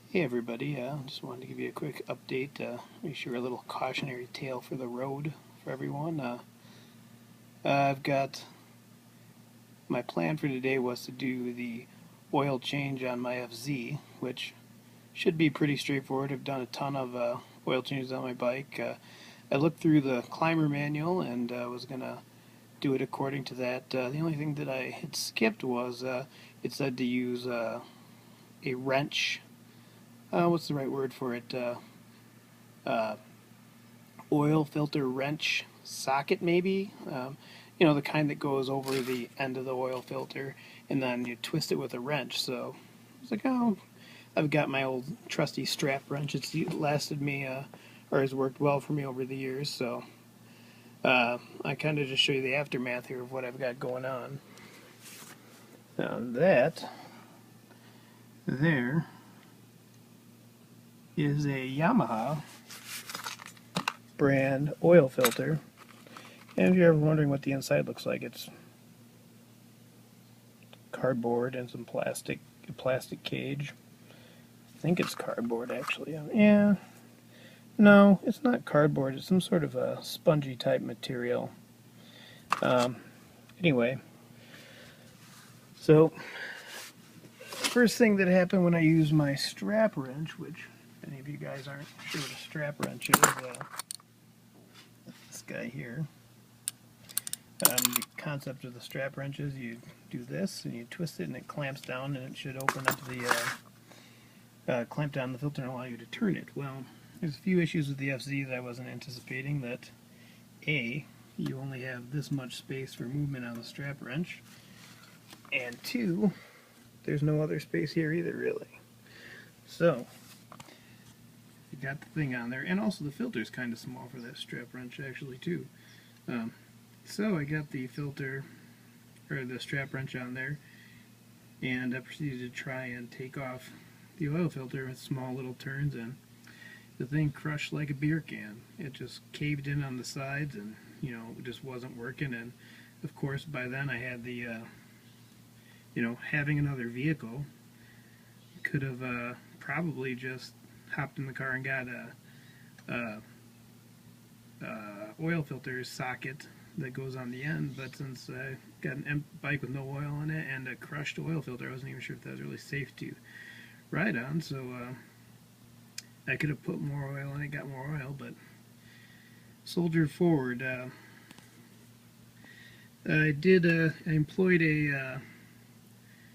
Hey everybody, just wanted to give you a quick update, make sure a little cautionary tale for the road for everyone. I've got, my plan for today was to do the oil change on my FZ, which should be pretty straightforward. I've done a ton of oil changes on my bike. I looked through the Clymer Manual and was going to do it according to that. The only thing that I had skipped was it said to use a wrench. What's the right word for it? Uh, Oil filter wrench socket, maybe. The kind that goes over the end of the oil filter, and then you twist it with a wrench. So I was like, oh, I've got my old trusty strap wrench. It's lasted me, or has worked well for me over the years. So I kind of just show you the aftermath here of what I've got going on. Now that there is a Yamaha brand oil filter. And if you're ever wondering what the inside looks like, it's cardboard and some plastic cage. I think it's cardboard, actually. Yeah. No, it's not cardboard. It's some sort of a spongy type material. Anyway, so first thing that happened when I used my strap wrench, which if any of you guys aren't sure what a strap wrench is, this guy here. The concept of the strap wrench is you do this and you twist it and it clamps down, and it should open up the clamp down the filter and allow you to turn it. Well, there's a few issues with the FZ that I wasn't anticipating. That A, you only have this much space for movement on the strap wrench, and 2, there's no other space here either, really. So you got the thing on there, and also the filter's kind of small for that strap wrench actually too. So I got the filter, or the strap wrench on there, and I proceeded to try and take off the oil filter with small little turns, and the thing crushed like a beer can. It just caved in on the sides, and it just wasn't working. And of course by then I had the having another vehicle, could have probably just hopped in the car and got a oil filter socket that goes on the end, but since I got an bike with no oil in it and a crushed oil filter, I wasn't even sure if that was really safe to ride on. So I could have put more oil in it, got more oil, but soldiered forward. I employed a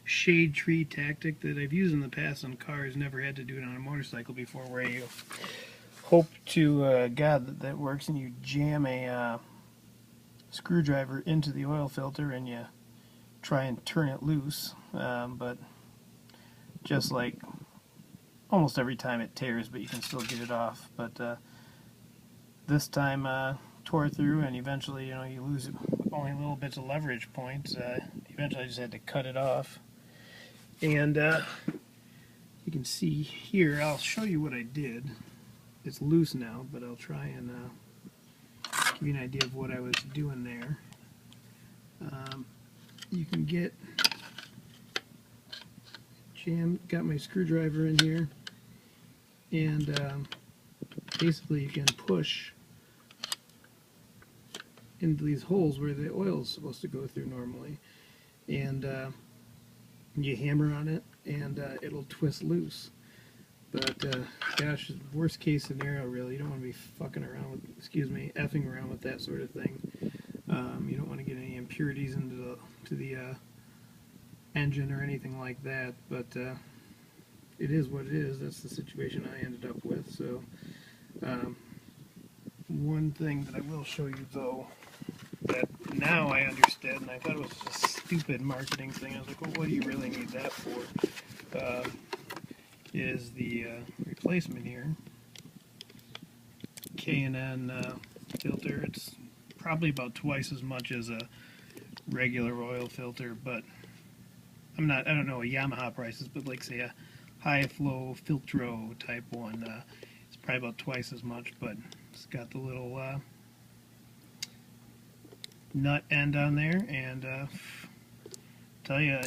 shade tree tactic that I've used in the past on cars. Never had to do it on a motorcycle before, where you hope to God that works, and you jam a screwdriver into the oil filter and you try and turn it loose, but just like almost every time it tears, but you can still get it off. But this time tore through, and eventually you lose it with only little bits of leverage points. Eventually I just had to cut it off, and you can see here, I'll show you what I did. It's loose now, but I'll try and give you an idea of what I was doing there. You can got my screwdriver in here, and basically you can push into these holes where the oil is supposed to go through normally, and you hammer on it and it'll twist loose. But gosh, worst case scenario, really, you don't want to be effing around with that sort of thing. You don't want to get any impurities into the engine or anything like that. But it is what it is. That's the situation I ended up with. So one thing that I will show you, though, that now I understand, and I thought it was a stupid marketing thing. I was like, well, what do you really need that for? Is the replacement here, K&N filter. It's probably about twice as much as a regular oil filter, but I don't know Yamaha prices, but like say a high flow Filtro type one, it's probably about twice as much, but it's got the little nut end on there, and tell you,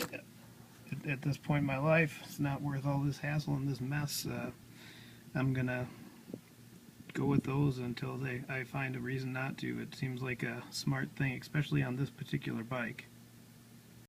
at this point in my life, it's not worth all this hassle and this mess. I'm gonna go with those until I find a reason not to. It seems like a smart thing, especially on this particular bike.